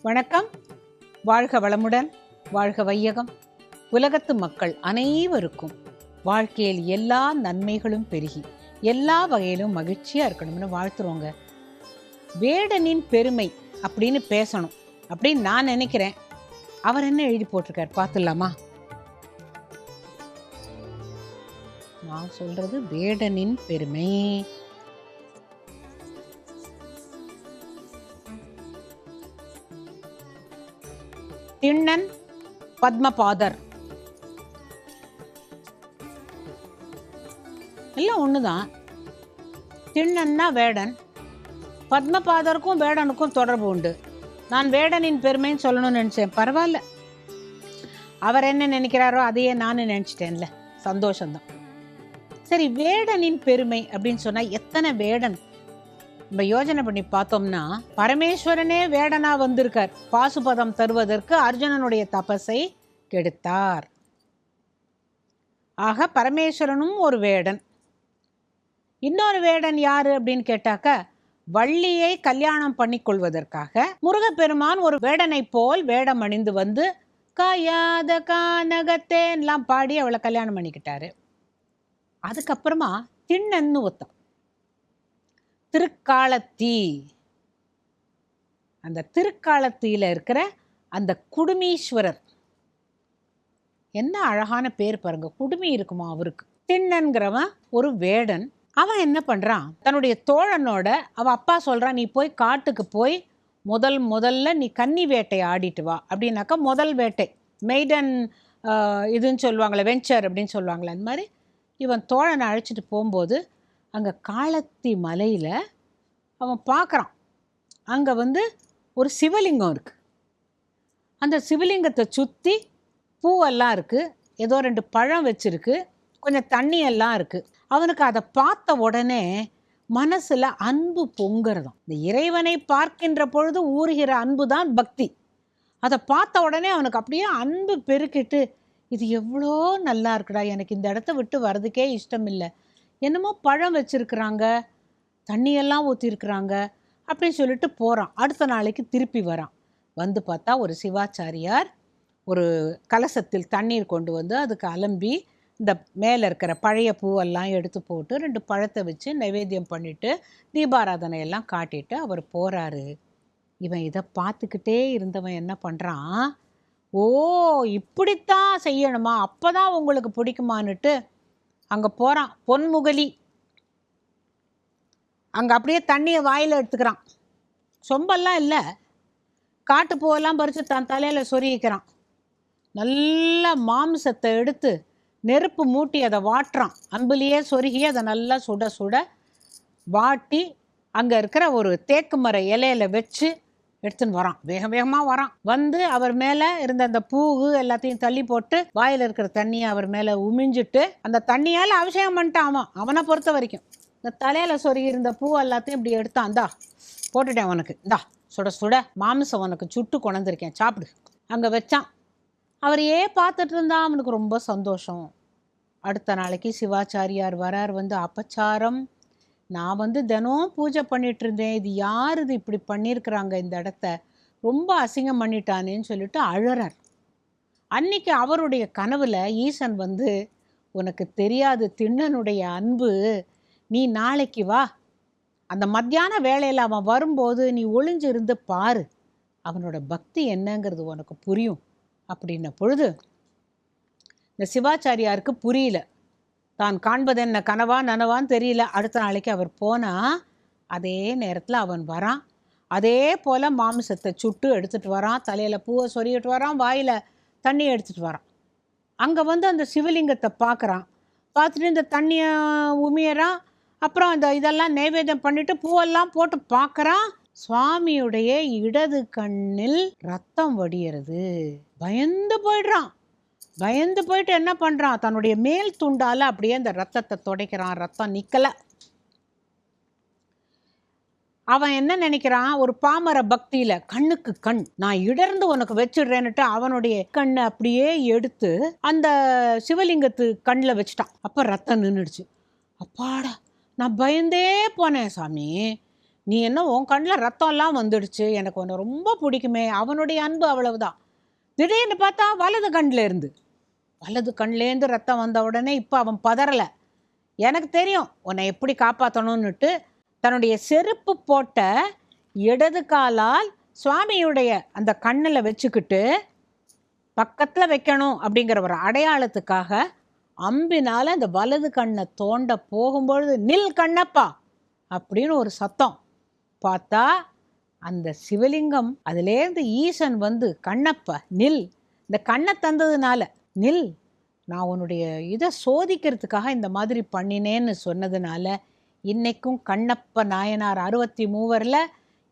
வணக்கம். வாழ்க வளமுடன், வாழ்க வையகம். உலகத்து மக்கள் அனைவருக்கும் வாழ்க்கையில் எல்லா நன்மைகளும் பெருகி எல்லா வகையிலும் மகிழ்ச்சியாக இருக்கணும்னு வாழ்த்துறோங்க. வேடனின் பெருமை அப்படின்னு பேசணும் அப்படின்னு நான் நினைக்கிறேன். அவர் என்ன எழுதி போட்டிருக்கார் பார்த்துடலாமா? நான் சொல்றது வேடனின் பெருமை. திண்ணன் பத்மபாதர் எல்லாம் ஒண்ணுதான். திண்ணன்னா வேடன், பத்மபாதருக்கும் வேடனுக்கும் தொடர்பு உண்டு. நான் வேடனின் பெருமைன்னு சொல்லணும்னு நினைச்சேன். பரவாயில்ல, அவர் என்ன நினைக்கிறாரோ அதையே நானும் நினைச்சிட்டேன்ல, சந்தோஷம்தான். சரி, வேடனின் பெருமை அப்படின்னு சொன்னா எத்தனை வேடன் நம்ம யோஜனை பண்ணி பார்த்தோம்னா, பரமேஸ்வரனே வேடனா வந்திருக்கார். பாசுபதம் தருவதற்கு அர்ஜுனனுடைய தபஸை கெடுத்தார். ஆக பரமேஸ்வரனும் ஒரு வேடன். இன்னொரு வேடன் யாரு அப்படின்னு கேட்டாக்க, வள்ளியை கல்யாணம் பண்ணி கொள்வதற்காக முருகப்பெருமான் ஒரு வேடனை போல் வேடம் அணிந்து வந்து காயாத கானகத்தேன்லாம் பாடி அவளை கல்யாணம் பண்ணிக்கிட்டாரு. அதுக்கப்புறமா திண்ணன்னு ஒருத்தன், திருக்காலத்தி. அந்த திருக்காலத்தியில இருக்கிற அந்த குடுமீஸ்வரர், என்ன அழகான பேர் பாருங்க, குடுமி இருக்குமா அவருக்கு. திண்ணன்கிறவன் ஒரு வேடன். அவன் என்ன பண்றான், தன்னுடைய தோழனோட அவன் அப்பா சொல்றான், நீ போய் காட்டுக்கு போய் முதல்ல நீ கன்னி வேட்டை ஆடிட்டு வா அப்படின்னாக்கா, முதல் வேட்டை மெய்டன் இதுன்னு சொல்லுவாங்களே, வெஞ்சர் அப்படின்னு சொல்லுவாங்களே, அந்த மாதிரி இவன் தோழனை அழைச்சிட்டு போகும்போது அங்கே காலத்தி மலையில் அவன் பார்க்குறான், அங்கே ஒரு சிவலிங்கம் இருக்குது. அந்த சிவலிங்கத்தை சுற்றி பூவெல்லாம் இருக்குது, ஏதோ 2 பழம் வச்சுருக்கு, கொஞ்சம் தண்ணியெல்லாம் இருக்குது. அவனுக்கு அதை பார்த்த உடனே மனசில் அன்பு பொங்குறதாம். இந்த இறைவனை பார்க்கின்ற பொழுது ஊறுகிற அன்பு தான் பக்தி. அதை பார்த்த உடனே அவனுக்கு அப்படியே அன்பு பெருக்கிட்டு, இது எவ்வளோ நல்லா இருக்குடா, எனக்கு இந்த இடத்த விட்டு வர்றதுக்கே இஷ்டம் இல்லை, என்னமோ பழம் வச்சுருக்குறாங்க, தண்ணியெல்லாம் ஊற்றிருக்குறாங்க அப்படின்னு சொல்லிட்டு போகிறான். அடுத்த நாளைக்கு திருப்பி வரான். வந்து பார்த்தா ஒரு சிவாச்சாரியார் ஒரு கலசத்தில் தண்ணீர் கொண்டு வந்து அதுக்கு அலம்பி இந்த மேலே இருக்கிற பழைய பூவெல்லாம் எடுத்து போட்டு 2 பழத்தை வச்சு நைவேத்தியம் பண்ணிவிட்டு தீபாராதனையெல்லாம் காட்டிட்டு அவர் போகிறாரு. இவன் இதை பார்த்துக்கிட்டே இருந்தவன் என்ன பண்ணுறான், ஓ இப்படித்தான் செய்யணுமா, அப்போ தான் உங்களுக்கு பிடிக்குமான்னுட்டு அங்கே போகிறான். பொன்முகலி அங்கே அப்படியே தண்ணியை வாயில் எடுத்துக்கிறான். சொம்பெல்லாம் இல்லை, காட்டு பூவெல்லாம் பறித்து தன் தலையில் சொருகிக்கிறான். நல்ல மாம்சத்தை எடுத்து நெருப்பு மூட்டி அதை வாட்டுறான். அன்புலேயே சொருகி அதை நல்லா சுட சுட வாட்டி அங்கே இருக்கிற ஒரு தேக்கு மர இலையில வச்சு எடுத்துன்னு வரான். வேகமாக வரான். வந்து அவர் மேலே இருந்த அந்த பூவு எல்லாத்தையும் தள்ளி போட்டு வாயில் இருக்கிற தண்ணியை அவர் மேலே உமிஞ்சிட்டு அந்த தண்ணியால் அபிஷேகம் பண்ணிட்டான். அவனை பொறுத்த வரைக்கும் இந்த தலையில் சொருகி இருந்த பூ எல்லாத்தையும் இப்படி எடுத்தான். இந்தா போட்டுட்டேன் உனக்கு, இந்தா சுட சுட மாமிசம் உனக்கு சுட்டு கொண்டிருக்கேன், சாப்பிடு. அங்கே வச்சான். அவரையே பார்த்துட்டு இருந்தான். அவனுக்கு ரொம்ப சந்தோஷம். அடுத்த நாளைக்கு சிவாச்சாரியார் வரார். அபச்சாரம், நான் தினம் பூஜை பண்ணிட்டு இருந்தேன், இது யார் இது இப்படி பண்ணியிருக்கிறாங்க, இந்த இடத்த ரொம்ப அசிங்கம் பண்ணிட்டானேன்னு சொல்லிட்டு அழறார். அன்னைக்கு அவருடைய கனவுல ஈசன் உனக்கு தெரியாது திண்ணனுடைய அன்பு, நீ நாளைக்கு வா, அந்த மத்தியான வேளையில் அவன் வரும்போது நீ ஒளிஞ்சு இருந்து பாரு, அவனோட பக்தி என்னங்கிறது உனக்கு புரியும் அப்படின்ன பொழுது இந்த சிவாச்சாரியாருக்கு புரியல. தான் காண்பது என்ன கனவா நனவான்னு தெரியல. அடுத்த நாளைக்கு அவர் போனால் அதே நேரத்தில் அவன் வரான். அதே போல் மாமிசத்தை சுட்டு எடுத்துகிட்டு வரான், தலையில் பூவை சொருகிட்டு வரான், வாயில் தண்ணி எடுத்துகிட்டு வரான். அங்கே அந்த சிவலிங்கத்தை பார்க்குறான். பார்த்துட்டு இந்த தண்ணியை உமியறான். அப்புறம் இதெல்லாம் நைவேத்தியம் பண்ணிவிட்டு பூவெல்லாம் போட்டு பார்க்குறான். சுவாமியுடைய இடது கண்ணில் ரத்தம் வடிகிறது. பயந்து போயிடுறான். பயந்து போயிட்டு என்ன பண்ணுறான், தன்னுடைய மேல் துண்டால் அப்படியே அந்த ரத்தத்தை துடைக்கிறான். ரத்தம் நிற்கலை. அவன் என்ன நினைக்கிறான், ஒரு பாமர பக்தியில் கண்ணுக்கு கண் நான் இடர்ந்து உனக்கு வச்சிடுறேன்னுட்டு அவனுடைய கண்ணை அப்படியே எடுத்து அந்த சிவலிங்கத்து கண்ணில் வச்சுட்டான். அப்போ ரத்தம் நின்றுடுச்சு. அப்பாடா, நான் பயந்தே போனேன் சாமி, நீ என்ன உன் கண்ணில் ரத்தம்லாம் வந்துடுச்சு, எனக்கு உன்னை ரொம்ப பிடிக்குமே, அவனுடைய அன்பு அவ்வளவுதான். திடீர்னு பார்த்தா வலது கண்லேருந்து ரத்தம் வந்த உடனே இப்போ அவன் பதறலை. எனக்கு தெரியும் உன்னை எப்படி காப்பாற்றணும்னுட்டு தன்னுடைய செருப்பு போட்ட இடது காலால் சுவாமியுடைய அந்த கண்ணில் வச்சுக்கிட்டு பக்கத்தில் வைக்கணும் அப்படிங்கிற ஒரு அடையாளத்துக்காக அம்பினால் அந்த வலது கண்ணை தோண்ட போகும்பொழுது, நில் கண்ணப்பா அப்படின்னு ஒரு சத்தம். பார்த்தா அந்த சிவலிங்கம் அதுலேருந்து ஈசன் வந்து, கண்ணப்பா நில், இந்த கண்ணை தந்ததுனால நில், நான் உன்னுடைய இதை சோதிக்கிறதுக்காக இந்த மாதிரி பண்ணினேன்னு சொன்னதுனால இன்னைக்கும் கண்ணப்ப நாயனார் 63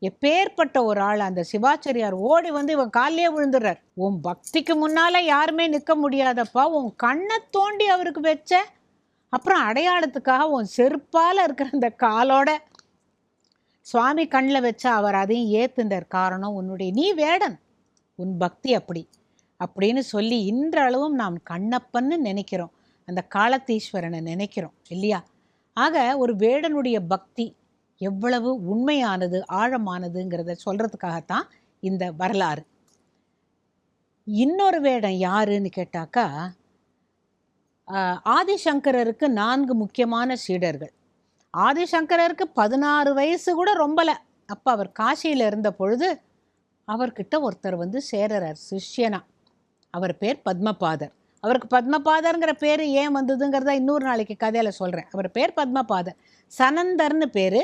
எப்பேற்பட்ட ஒரு ஆள் அந்த சிவாச்சாரியார் ஓடி வந்து இவன் காலிலே விழுந்துடுறார். உன் பக்திக்கு முன்னால யாருமே நிற்க முடியாதப்பா, உன் கண்ணை தோண்டி அவருக்கு வச்ச, அப்புறம் அடையாளத்துக்காக உன் செருப்பால் இருக்கிற அந்த காலோட சுவாமி கண்ணில் வச்சா அவர் அதையும் ஏத்துண்டார். காரணம் உன்னுடைய நீ வேடன், உன் பக்தி அப்படி அப்படின்னு சொல்லி இன்றளவும் நாம் கண்ணப்பன்னு நினைக்கிறோம், அந்த காலத்தீஸ்வரனை நினைக்கிறோம் இல்லையா? ஆக ஒரு வேடனுடைய பக்தி எவ்வளவு உண்மையானது ஆழமானதுங்கிறத சொல்கிறதுக்காகத்தான் இந்த வரலாறு. இன்னொரு வேடம் யாருன்னு கேட்டாக்கா, ஆதிசங்கரருக்கு 4 முக்கியமான சீடர்கள். ஆதிசங்கரருக்கு 16 வயசு கூட ரொம்பலை. அப்போ அவர் காசியில் இருந்த பொழுது அவர்கிட்ட ஒருத்தர் வந்து சேரறார் சிஷ்யனா. அவர் பேர் பத்மபாதர். அவருக்கு பத்மபாதர்ங்கிற பேர் ஏன் வந்ததுங்கிறத இன்னொரு நாளைக்கு கதையில் சொல்கிறேன். அவர் பேர் பத்மபாதர். சனந்தர்னு பேர்,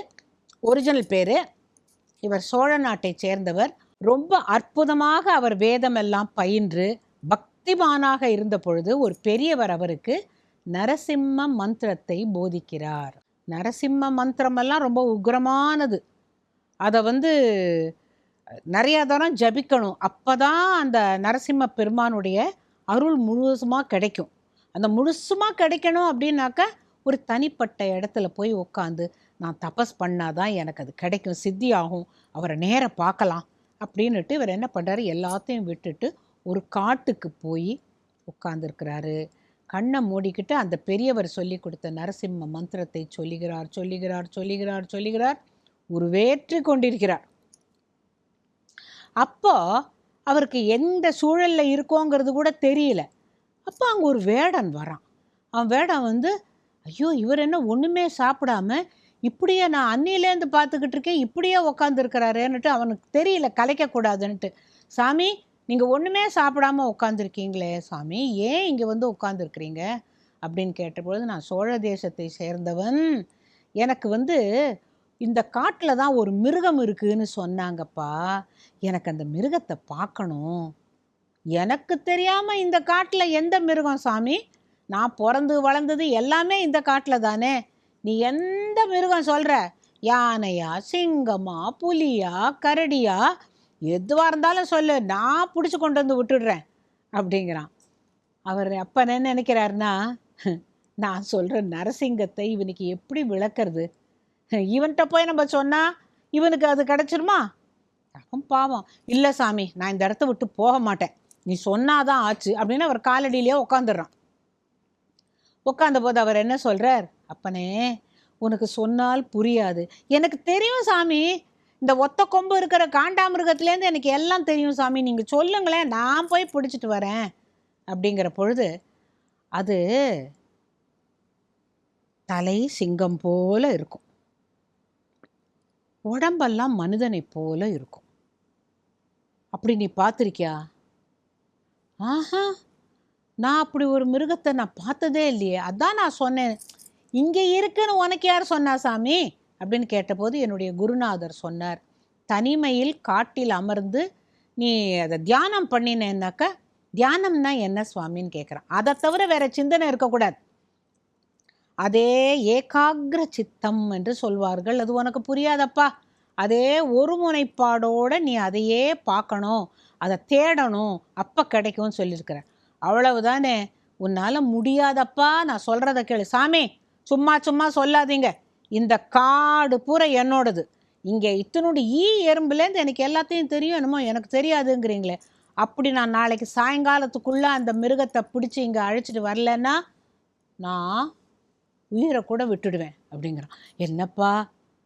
ஒரிஜினல் பேர். இவர் சோழ நாட்டை சேர்ந்தவர். ரொம்ப அற்புதமாக அவர் வேதமெல்லாம் பயின்று பக்திமானாக இருந்த பொழுது ஒரு பெரியவர் அவருக்கு நரசிம்ம மந்திரத்தை போதிக்கிறார். நரசிம்ம மந்திரமெல்லாம் ரொம்ப உக்ரமானது. அதை வந்து நிறைய தரம் ஜபிக்கணும். அப்போ தான் அந்த நரசிம்ம பெருமானுடைய அருள் முழுசுமாக கிடைக்கும். அந்த முழுசுமாக கிடைக்கணும் அப்படின்னாக்கா ஒரு தனிப்பட்ட இடத்துல போய் உட்காந்து நான் தபஸ் பண்ணாதான் எனக்கு அது கிடைக்கும், சித்தி ஆகும், அவரை நேர பார்க்கலாம் அப்படின்னுட்டு இவர் என்ன பண்ணுறாரு, எல்லாத்தையும் விட்டுட்டு ஒரு காட்டுக்கு போய் உட்காந்துருக்கிறாரு. கண்ணை மூடிக்கிட்டு அந்த பெரியவர் சொல்லி கொடுத்த நரசிம்ம மந்திரத்தை சொல்லுகிறார் சொல்லுகிறார் சொல்லுகிறார் சொல்லுகிறார் உருவேற்றி கொண்டிருக்கிறார். அப்போ அவருக்கு எந்த சூழலில் இருக்கோங்கிறது கூட தெரியல. அப்போ அங்கே ஒரு வேடன் வரான். அவன் வேடன் வந்து, ஐயோ இவர் என்ன ஒன்றுமே சாப்பிடாம இப்படியே நான் அன்னிலேருந்து பார்த்துக்கிட்டு இருக்கேன், இப்படியே உக்காந்துருக்கிறாரேன்னுட்டு அவனுக்கு தெரியல கலைக்கக்கூடாதுன்ட்டு. சாமி நீங்கள் ஒன்றுமே சாப்பிடாம உட்காந்துருக்கீங்களே சாமி, ஏன் இங்கே வந்து உட்காந்துருக்குறீங்க அப்படின்னு கேட்டபொழுது, நான் சோழ தேசத்தை சேர்ந்தவன், எனக்கு வந்து இந்த காட்டில் தான் ஒரு மிருகம் இருக்குதுன்னு சொன்னாங்கப்பா, எனக்கு அந்த மிருகத்தை பார்க்கணும். எனக்கு தெரியாமல் இந்த காட்டில் எந்த மிருகம் சாமி, நான் பிறந்து வளர்ந்தது எல்லாமே இந்த காட்டில் தானே, நீ எந்த மிருகம் சொல்கிற, யானையா சிங்கமா புலியா கரடியா எதுவாக இருந்தாலும் சொல்லு, நான் பிடிச்சி கொண்டு வந்து விட்டுடுறேன் அப்படிங்கிறான். அவர் அப்போ என்ன நினைக்கிறாருன்னா, நான் சொல்கிற நரசிங்கத்தை இவனுக்கு எப்படி விளக்கிறது, இவன்கிட்ட போய் நம்ம சொன்னால் இவனுக்கு அது கிடச்சிருமா? அவன் பாவம், இல்லை சாமி நான் இந்த இடத்த விட்டு போக மாட்டேன், நீ சொன்னாதான் ஆச்சு அப்படின்னு அவர் காலடியிலே உட்காந்துடுறான். உட்காந்த போது அவர் என்ன சொல்கிறார், அப்பனே உனக்கு சொன்னால் புரியாது, எனக்கு தெரியும் சாமி, இந்த ஒத்த கொம்பு இருக்கிற காண்டாமிருகத்துலேருந்து எனக்கு எல்லாம் தெரியும் சாமி, நீங்கள் சொல்லுங்களேன் நான் போய் பிடிச்சிட்டு வரேன் அப்படிங்கிற பொழுது, அது தலை சிங்கம் போல இருக்கும், உடம்பெல்லாம் மனிதனை போல இருக்கும். அப்படி நீ பார்த்துருக்கியா? ஆஹா, நான் அப்படி ஒரு மிருகத்தை நான் பார்த்ததே இல்லையே, அதான் நான் சொன்னேன், இங்கே இருக்குன்னு உனக்கு யார் சொன்னா சாமி அப்படின்னு கேட்டபோது என்னுடைய குருநாதர் சொன்னார், தனிமையில் காட்டில் அமர்ந்து நீ அதை தியானம் பண்ணினேன்னாக்கா, தியானம்னா என்ன சுவாமின்னு கேட்குறான், அதை தவிர வேற சிந்தனை இருக்கக்கூடாது, அதே ஏகாகிர சித்தம் என்று சொல்வார்கள், அது உனக்கு புரியாதப்பா, அதே ஒரு முனைப்பாடோடு நீ அதையே பார்க்கணும், அதை தேடணும், அப்போ கிடைக்கும்னு சொல்லியிருக்கிற, அவ்வளவுதானே, உன்னால் முடியாதப்பா, நான் சொல்கிறத கேளு சாமி, சும்மா சும்மா சொல்லாதீங்க, இந்த காடு பூரா என்னோடது, இங்கே இத்தனோடு எறும்புலேருந்து எனக்கு எல்லாத்தையும் தெரியும், என்னமோ எனக்கு தெரியாதுங்கிறீங்களே, அப்படி நான் நாளைக்கு சாயங்காலத்துக்குள்ளே அந்த மிருகத்தை பிடிச்சி இங்கே அழைச்சிட்டு வரலன்னா நான் உயிரை கூட விட்டுடுவேன் அப்படிங்கிறான். என்னப்பா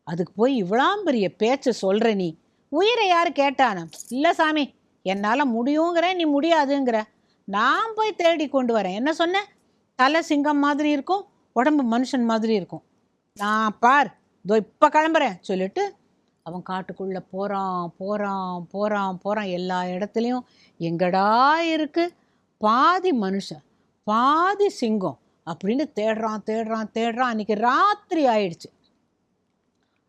அதுக்கு போய் இவ்வளோ பெரிய பேச்சை சொல்கிற நீ, உயிரை யார் கேட்டான? இல்லை சாமி, என்னால் முடியுங்கிற, நீ முடியாதுங்கிற. நான் போய் தேடி கொண்டு வரேன். என்ன சொன்ன? தலை சிங்கம் மாதிரி இருக்கும், உடம்பு மனுஷன் மாதிரி இருக்கும். நான் பார், இதோ இப்போ கிளம்புறேன் சொல்லிட்டு அவன் காட்டுக்குள்ளே போகிறான் போகிறான் போகிறான் போகிறான். எல்லா இடத்துலையும் எங்கடா இருக்குது பாதி மனுஷன் பாதி சிங்கம் அப்படின்னு தேடுறான் தேடுறான் தேடுறான். அன்றைக்கி ராத்திரி ஆயிடுச்சு.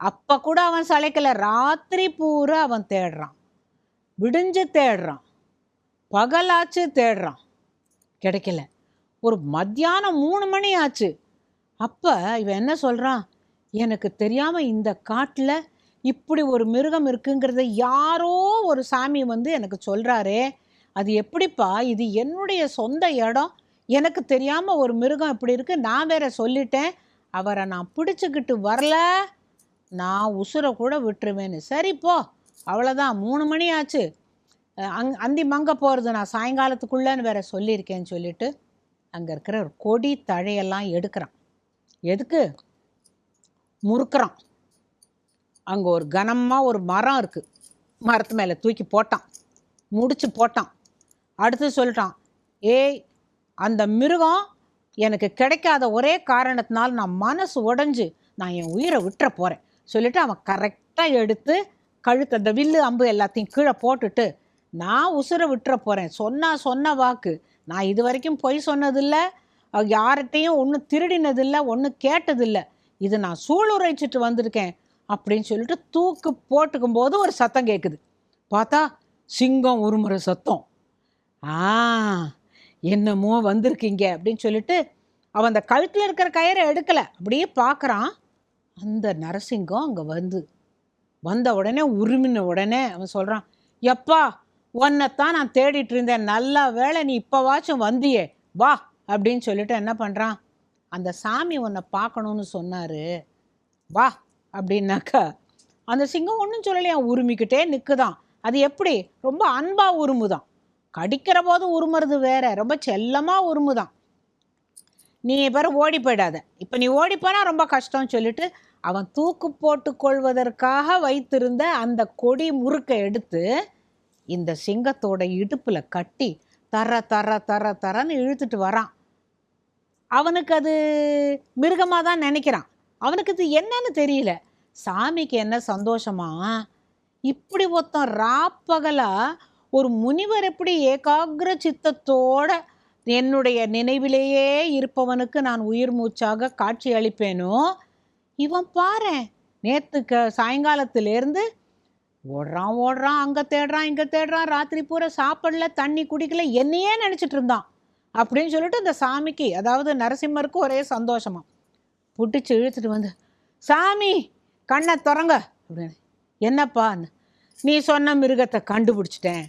அப்போ கூட அவன் சளைக்கலை. ராத்திரி பூரா அவன் தேடுறான், விடிஞ்சு தேடுறான், பகலாச்சு தேடுறான், கிடைக்கல. ஒரு மத்தியானம் 3 மணி ஆச்சு. அப்போ இவன் என்ன சொல்கிறான், எனக்கு தெரியாமல் இந்த காட்டில் இப்படி ஒரு மிருகம் இருக்குங்கிறத யாரோ ஒரு சாமி வந்து எனக்கு சொல்கிறாரே, அது எப்படிப்பா? இது என்னுடைய சொந்த இடம், எனக்கு தெரியாமல் ஒரு மிருகம் இப்படி இருக்குது, நான் வேற சொல்லிட்டேன், அவரை நான் பிடிச்சிக்கிட்டு வரல நான் உசுரை கூட விட்டுருவேன்னு. சரிப்போ, அவ்வளோதான், 3 மணி ஆச்சு, அந்தி மங்க போகிறது, நான் சாயங்காலத்துக்குள்ளேன்னு வேற சொல்லியிருக்கேன்னு சொல்லிட்டு அங்கே இருக்கிற ஒரு கொடி தழையெல்லாம் எடுக்கிறான். எதுக்கு? முறுக்கிறான். அங்கே ஒரு கனமாக ஒரு மரம் இருக்குது, மரத்து மேலே தூக்கி போட்டான், முடிச்சு போட்டான். அடுத்து சொல்லிட்டான், ஏய், அந்த மிருகம் எனக்கு கிடைக்காத ஒரே காரணத்தினால் நான் மனசு உடஞ்சி நான் என் உயிரை விட்டுற போகிறேன் சொல்லிவிட்டு அவன் கரெக்டாக எடுத்து கழுத்து அந்த வில்லு அம்பு எல்லாத்தையும் கீழே போட்டுட்டு நான் உசுரை விட்டுற போகிறேன். சொன்ன வாக்கு, நான் இது வரைக்கும் பொய் சொன்னதில்லை, யார்கிட்டையும் ஒன்றும் திருடினதில்லை, ஒன்றும் கேட்டதில்லை, இது நான் சூளுரைச்சிட்டு வந்திருக்கேன் அப்படின்னு சொல்லிட்டு தூக்கு போட்டுக்கும் போது ஒரு சத்தம் கேட்குது. பார்த்தா சிங்கம் உருமுற சத்தம். என்னமோ வந்திருக்கீங்க அப்படின்னு சொல்லிட்டு அவன் அந்த கழுத்தில் இருக்கிற கயிறை எடுக்கலை, அப்படியே பார்க்குறான். அந்த நரசிங்கம் அங்கே வந்த உடனே உருமின உடனே அவன் சொல்கிறான், எப்பா, உன்னைத்தான் நான் தேடிட்டு இருந்தேன், நல்ல வேளை நீ இப்போவாச்சும் வந்தியே, வா அப்படின்னு சொல்லிட்டு என்ன பண்ணுறான், அந்த சாமி உன்னை பார்க்கணுன்னு சொன்னார், வா அப்படின்னாக்கா அந்த சிங்கம் ஒன்றும் சொல்லலையா, உருமிக்கிட்டே நிற்குதான். அது எப்படி? ரொம்ப அன்பாக உருமுதான், கடிக்கிற போது உருமுறது வேற, ரொம்ப செல்லமாக உருமுதான். நீ பேர் ஓடி போயிடாத, இப்போ நீ ஓடிப்போனா ரொம்ப கஷ்டம்னு சொல்லிட்டு அவன் தூக்கு போட்டு கொள்வதற்காக வைத்திருந்த அந்த கொடி முறுக்கை எடுத்து இந்த சிங்கத்தோட இடுப்பில் கட்டி தர தர தர தரன்னு இழுத்துட்டு வரான். அவனுக்கு அது மிருகமாக தான் நினைக்கிறான், அவனுக்கு இது என்னன்னு தெரியல. சாமிக்கு என்ன சந்தோஷமா, இப்படி ஒருத்தன் ராப்பகலா ஒரு முனிவர் எப்படி ஏகாகிர சித்தத்தோட என்னுடைய நினைவிலேயே இருப்பவனுக்கு நான் உயிர் மூச்சாக காட்சி அளிப்பேனோ, இவன் பாரு நேற்று சாயங்காலத்திலேருந்து ஓடுறான், அங்கே தேடுறான் இங்கே தேடுறான், ராத்திரி பூரா சாப்பிடல, தண்ணி குடிக்கல, என்னையே நினச்சிட்டு இருந்தான் அப்படின்னு சொல்லிட்டு இந்த சாமிக்கு, அதாவது நரசிம்மருக்கு ஒரே சந்தோஷமா. பிடிச்சி இழுத்துட்டு வந்து, சாமி கண்ணை திறங்க அப்படின்னு. என்னப்பா? நீ சொன்ன மிருகத்தை கண்டுபிடிச்சிட்டேன்,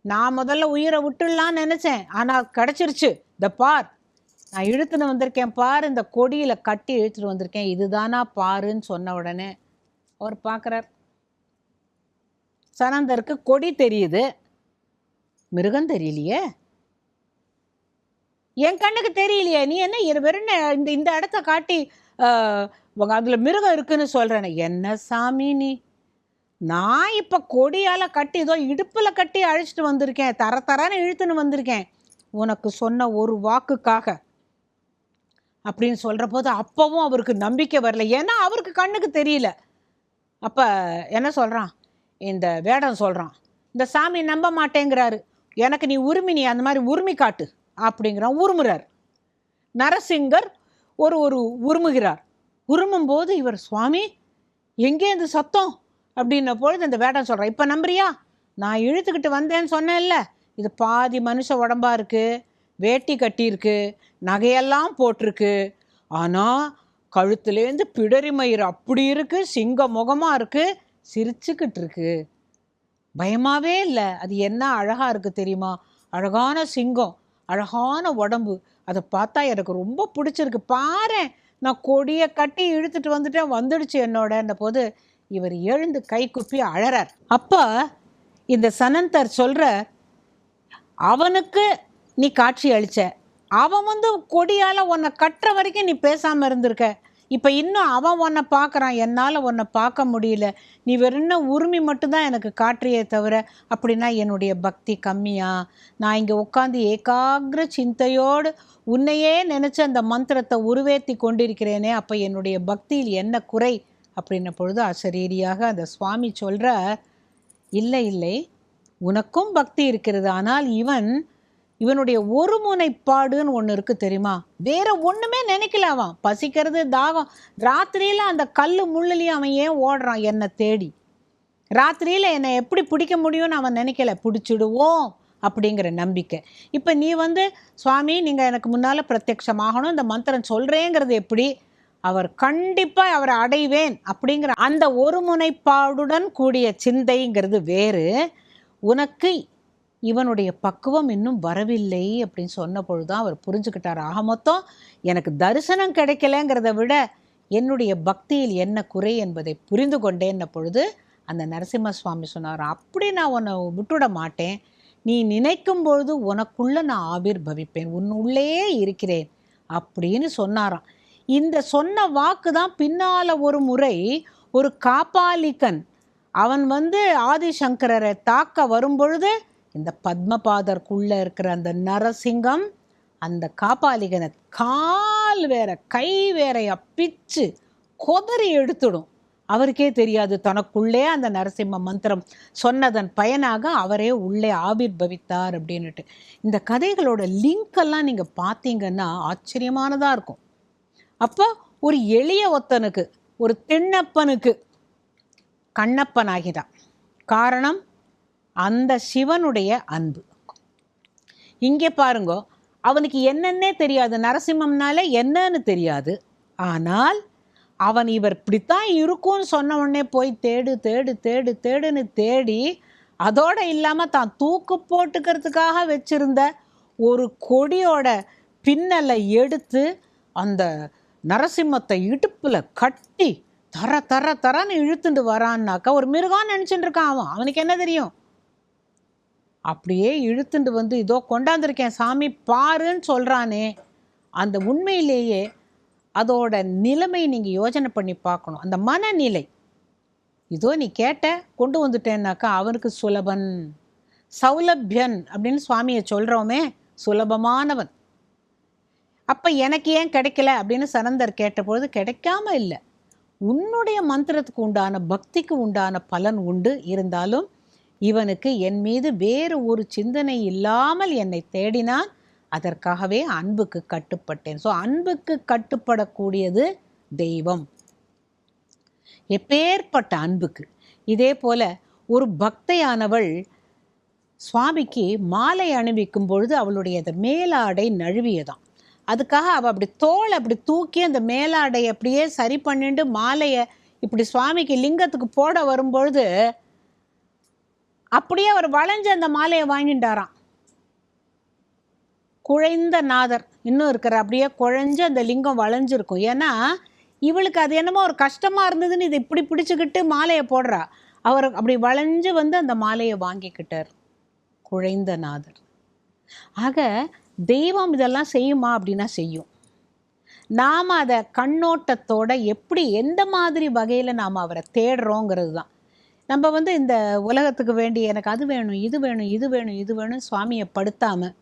நான் முதல்ல உயிரை விட்டுடலான்னு நினச்சேன், ஆனால் கிடச்சிருச்சு, இந்த பார், நான் இழுத்துன்னு வந்திருக்கேன் பார், இந்த கொடியில் கட்டி இழுத்துட்டு வந்திருக்கேன், இதுதானா பாருன்னு சொன்ன உடனே அவர் பார்க்குறார். சனந்தருக்கு கொடி தெரியுது, மிருகம் தெரியலையே, என் கண்ணுக்கு தெரியலையே, நீ என்ன வெறும் இந்த இடத்த காட்டி அதில் மிருகம் இருக்குன்னு சொல்கிறேன்னு. என்ன சாமி நீ, நான் இப்போ கொடியால் கட்டி இதோ இடுப்பில் கட்டி அழைச்சிட்டு வந்திருக்கேன், தரன்னு இழுத்துன்னு வந்திருக்கேன் உனக்கு சொன்ன ஒரு வாக்குக்காக அப்படின்னு சொல்கிற போது அப்போவும் அவருக்கு நம்பிக்கை வரல, ஏன்னா அவருக்கு கண்ணுக்கு தெரியல. அப்போ என்ன சொல்கிறான், இந்த வேடம் சொல்கிறான், இந்த சாமி நம்ப மாட்டேங்கிறாரு, எனக்கு நீ உரிமை, நீ அந்த மாதிரி உரிமை காட்டு அப்படிங்கிறான். உருமுறார் நரசிங்கர், ஒரு உருமுகிறார். உருமும்போது இவர், சுவாமி எங்கே இந்த சத்தம் அப்படின்ன பொழுது இந்த வேடம் சொல்கிறான், இப்போ நம்புறியா, நான் இழுத்துக்கிட்டு வந்தேன்னு சொன்னேன்ல, இது பாதி மனுஷ உடம்பா இருக்குது, வேட்டி கட்டியிருக்கு, நகையெல்லாம் போட்டிருக்கு, ஆனால் கழுத்துலேருந்து பிடரி மயிர் அப்படி இருக்குது, சிங்க முகமாக இருக்குது, சிரிச்சுக்கிட்டு இருக்கு, பயமாகவே இல்லை. அது என்ன அழகாக இருக்குது தெரியுமா, அழகான சிங்கம், அழகான உடம்பு, அதை பார்த்தா எனக்கு ரொம்ப பிடிச்சிருக்கு, பாரு நான் கொடியை கட்டி இழுத்துட்டு வந்துடுச்சு என்னோட போது இவர் எழுந்து கை குப்பி அழறார். அப்போ இந்த சனந்தர் சொல்கிற, அவனுக்கு நீ காட்சி அளிச்ச, அவன் கொடியால் உன்னை கட்டுற வரைக்கும் நீ பேசாமல் இருந்திருக்க, இப்போ இன்னும் அவன் உன்னை பார்க்குறான், என்னால் உன்னை பார்க்க முடியல, நீ வெறும் உரிமை மட்டும்தான் எனக்கு காட்டுறியே தவிர, அப்படின்னா என்னுடைய பக்தி கம்மியா? நான் இங்கே உட்காந்து ஏகாகிர சிந்தையோடு உன்னையே நினச்சி அந்த மந்திரத்தை உருவேற்றி கொண்டிருக்கிறேனே, அப்போ என்னுடைய பக்தியில் என்ன குறை அப்படின்ன பொழுது அசரீரியாக அந்த சுவாமி சொல்கிற, இல்லை இல்லை, உனக்கும் பக்தி இருக்கிறது, ஆனால் இவனுடைய ஒரு முனைப்பாடுன்னு ஒன்று இருக்குது தெரியுமா? வேற ஒன்றுமே நினைக்கல. அவன் பசிக்கிறது, தாகம், ராத்திரியில் அந்த கல் முள்ளுலையும் அவன் ஏன் ஓடுறான் என்னை தேடி? ராத்திரியில் என்னை எப்படி பிடிக்க முடியும்னு அவன் நினைக்கல, பிடிச்சிடுவோம் அப்படிங்கிற நம்பிக்கை. இப்போ நீ சுவாமி நீங்கள் எனக்கு முன்னால் பிரத்யட்சமாகணும், இந்த மந்திரம் சொல்கிறேங்கிறது எப்படி? அவர் கண்டிப்பாக அவரை அடைவேன் அப்படிங்கிற அந்த ஒரு முனைப்பாடுடன் கூடிய சிந்தைங்கிறது வேறு. உனக்கு இவனுடைய பக்குவம் இன்னும் வரவில்லை அப்படின்னு சொன்ன பொழுதுதான் அவர் புரிஞ்சுக்கிட்டார். ஆக மொத்தம் எனக்கு தரிசனம் கிடைக்கலங்கிறத விட என்னுடைய பக்தியில் என்ன குறை என்பதை புரிந்து கொண்டேன்ன பொழுது அந்த நரசிம்ம சுவாமி சொன்னார், அப்படி நான் உன்னை விட்டுவிட மாட்டேன், நீ நினைக்கும் பொழுது உனக்குள்ள நான் ஆவிர்பவிப்பேன், உள்ளே இருக்கிறேன் அப்படின்னு சொன்னாராம். இந்த சொன்ன வாக்கு தான் பின்னால் ஒரு முறை ஒரு காபாலிகன் அவன் ஆதிசங்கரரை தாக்க வரும்பொழுது இந்த பத்மபாதருக்குள்ளே இருக்கிற அந்த நரசிங்கம் அந்த காபாலிகனை கால் வேற கை வேறையா பிச்சு கொதறி எடுத்துடும். அவருக்கே தெரியாது தனக்குள்ளே அந்த நரசிம்ம மந்திரம் சொன்னதன் பயனாக அவரே உள்ளே ஆவிர்பவித்தார் அப்படின்னுட்டு. இந்த கதைகளோட லிங்க் நீங்கள் பார்த்தீங்கன்னா ஆச்சரியமானதாக இருக்கும். அப்போ ஒரு எளிய ஒத்தனுக்கு, ஒரு திண்ணப்பனுக்கு கண்ணப்பன் ஆகிறான். காரணம் அந்த சிவனுடைய அன்பு. இங்கே பாருங்க, அவனுக்கு என்னன்னே தெரியாது, நரசிம்மம்னால என்னன்னு தெரியாது. ஆனால் அவன் இவர் இப்படித்தான் இருக்கும்னு சொன்ன உடனே போய் தேடு தேடு தேடு தேடுன்னு தேடி, அதோடு இல்லாமல் தான் தூக்கு போட்டுக்கிறதுக்காக வச்சிருந்த ஒரு கொடியோட பின்னலை எடுத்து அந்த நரசிம்மத்தை இடுப்பில் கட்டி தர தர தரன்னு இழுத்துட்டு வரான்னாக்கா ஒரு மிருகம் நினச்சிட்டு இருக்கான். அவனுக்கு என்ன தெரியும்? அப்படியே இழுத்துட்டு இதோ கொண்டாந்துருக்கேன் சாமி பாருன்னு சொல்கிறானே, அந்த உண்மையிலேயே அதோட நிலைமை நீங்கள் யோசனை பண்ணி பார்க்கணும். அந்த மனநிலை, இதோ நீ கேட்ட கொண்டு வந்துட்டேன்னாக்கா அவனுக்கு சுலபன், சௌலபியன் அப்படின்னு சுவாமியை சொல்கிறோமே, சுலபமானவன். அப்போ எனக்கு ஏன் கிடைக்கல அப்படின்னு சனந்தர் கேட்டபொழுது, கிடைக்காம இல்லை, உன்னுடைய மந்திரத்துக்கு உண்டான பக்திக்கு உண்டான பலன் உண்டு. இருந்தாலும் இவனுக்கு என் மீது வேறு ஒரு சிந்தனை இல்லாமல் என்னை தேடினான், அதற்காகவே அன்புக்கு கட்டுப்பட்டேன். ஸோ அன்புக்கு கட்டுப்படக்கூடியது தெய்வம். எப்பேற்பட்ட அன்புக்கு! இதே போல ஒரு பக்தையானவள் சுவாமிக்கு மாலை அணிவிக்கும் பொழுது அவளுடைய அந்த மேலாடை நழுவியதாம். அதுக்காக அவள் அப்படி தோலை அப்படி தூக்கி அந்த மேலாடையை அப்படியே சரி பண்ணிட்டு மாலையை இப்படி சுவாமிக்கு லிங்கத்துக்கு போட வரும்பொழுது அப்படியே அவர் வளைஞ்சு அந்த மாலையை வாங்கிட்டாராம். குழைந்த நாதர் இன்னும் இருக்கிற, அப்படியே குழைஞ்சு அந்த லிங்கம் வளைஞ்சிருக்கும். ஏன்னா இவளுக்கு அது என்னமோ ஒரு கஷ்டமாக இருந்ததுன்னு இதை இப்படி பிடிச்சிக்கிட்டு மாலையை போடுறா. அவர் அப்படி வளைஞ்சு அந்த மாலையை வாங்கிக்கிட்டார், குழைந்த நாதர். ஆக தெய்வம் இதெல்லாம் செய்யுமா அப்படின்னா செய்யும். நாம் அதை கண்ணோட்டத்தோட எப்படி எந்த மாதிரி வகையில் நாம் அவரை தேடுறோங்கிறது தான். நம்ம இந்த உலகத்துக்கு வேண்டி எனக்கு அது வேணும், இது வேணும், இது வேணும், இது வேணும் சுவாமியை படுத்தாமல்,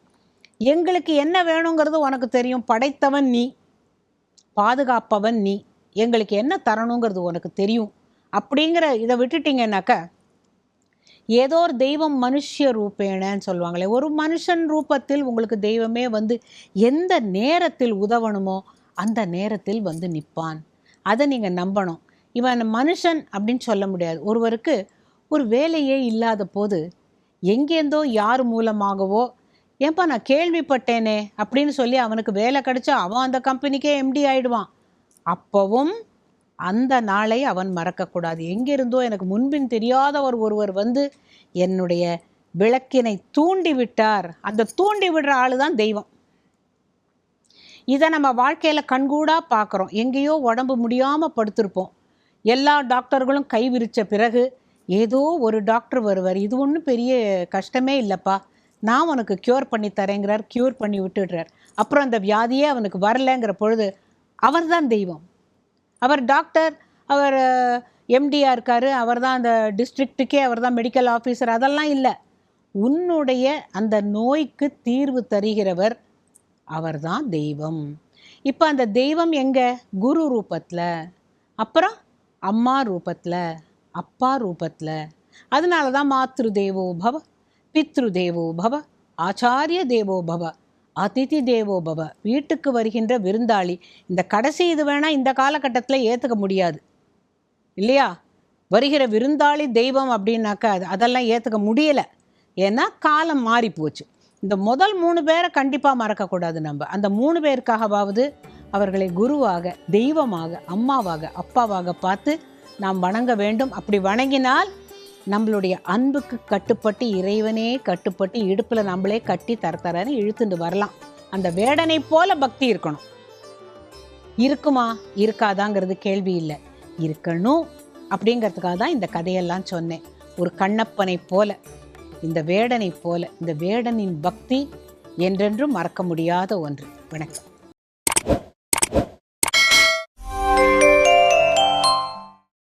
எங்களுக்கு என்ன வேணுங்கிறது உனக்கு தெரியும், படைத்தவன் நீ, பாதுகாப்பவன் நீ, எங்களுக்கு என்ன தரணுங்கிறது உனக்கு தெரியும் அப்படிங்கிற இதை விட்டுட்டிங்கன்னாக்கா, ஏதோ ஒரு தெய்வம் மனுஷ ரூபேணன்னு சொல்லுவாங்களே, ஒரு மனுஷன் ரூபத்தில் உங்களுக்கு தெய்வமே எந்த நேரத்தில் உதவணுமோ அந்த நேரத்தில் நிற்பான். அதை நீங்கள் நம்பணும். இவன் மனுஷன் அப்படின்னு சொல்ல முடியாது. ஒருவருக்கு ஒரு வேலையே இல்லாத போது எங்கேருந்தோ யார் மூலமாகவோ, ஏன்பா நான் கேள்விப்பட்டேனே அப்படின்னு சொல்லி அவனுக்கு வேலை கிடைச்சா அவன் அந்த கம்பெனிக்கே எம்டி ஆயிடுவான். அப்பவும் அந்த நாளை அவன் மறக்கக்கூடாது. எங்கிருந்தோ எனக்கு முன்பின் தெரியாதவர் ஒருவர் என்னுடைய விளக்கினை தூண்டி விட்டார், அந்த தூண்டி விடுற ஆளு தான் தெய்வம். இதை நம்ம வாழ்க்கையில் கண்கூடாக பார்க்குறோம். எங்கேயோ உடம்பு முடியாமல் படுத்திருப்போம், எல்லா டாக்டர்களும் கை விரித்த பிறகு ஏதோ ஒரு டாக்டர் வருவார், இது ஒன்றும் பெரிய கஷ்டமே இல்லைப்பா, நான் உனக்கு க்யூர் பண்ணி தரேங்கிறார், க்யூர் பண்ணி விட்டுடுறார். அப்புறம் அந்த வியாதியே அவனுக்கு வரலைங்கிற பொழுது அவர் தான் தெய்வம். அவர் டாக்டர், அவர் எம்டியாக இருக்கார், அவர் தான் அந்த டிஸ்ட்ரிக்ட்டுக்கே அவர் தான் மெடிக்கல் ஆஃபீஸர், அதெல்லாம் இல்லை. உன்னுடைய அந்த நோய்க்கு தீர்வு தருகிறவர் அவர் தான் தெய்வம். இப்போ அந்த தெய்வம் எங்கே? குரு ரூபத்தில், அப்புறம் அம்மா ரூபத்தில், அப்பா ரூபத்தில். அதனால தான் மாத்ரு தேவோ பவ, பித்ரு தேவோ பவ, ஆச்சாரிய தேவோ பவ, அதிதி தேவோ பவ. வீட்டுக்கு வருகின்ற விருந்தாளி. இந்த கடைசி இது வேணால் இந்த காலகட்டத்தில் ஏற்றுக்க முடியாது இல்லையா? வருகிற விருந்தாளி தெய்வம் அப்படின்னாக்கா அதெல்லாம் ஏற்றுக்க முடியலை. ஏன்னா காலம் மாறி போச்சு. இந்த முதல் 3 பேரை கண்டிப்பாக மறக்கக்கூடாது. நம்ம அந்த 3 பேருக்காகவாவது அவர்களை குருவாக, தெய்வமாக, அம்மாவாக, அப்பாவாக பார்த்து நாம் வணங்க வேண்டும். அப்படி வணங்கினால் நம்மளுடைய அன்புக்கு கட்டுப்பட்டு, இறைவனே கட்டுப்பட்டு இடுப்பில் நம்மளே கட்டி தரத்தரன்னு இழுத்துட்டு வரலாம். அந்த வேடனை போல பக்தி இருக்கணும். இருக்குமா இருக்காதாங்கிறது கேள்வி இல்லை, இருக்கணும். அப்படிங்கிறதுக்காக தான் இந்த கதையெல்லாம் சொன்னேன். ஒரு கண்ணப்பனை போல, இந்த வேடனை போல. இந்த வேடனின் பக்தி என்றென்றும் மறக்க முடியாத ஒன்று. வணக்கம்.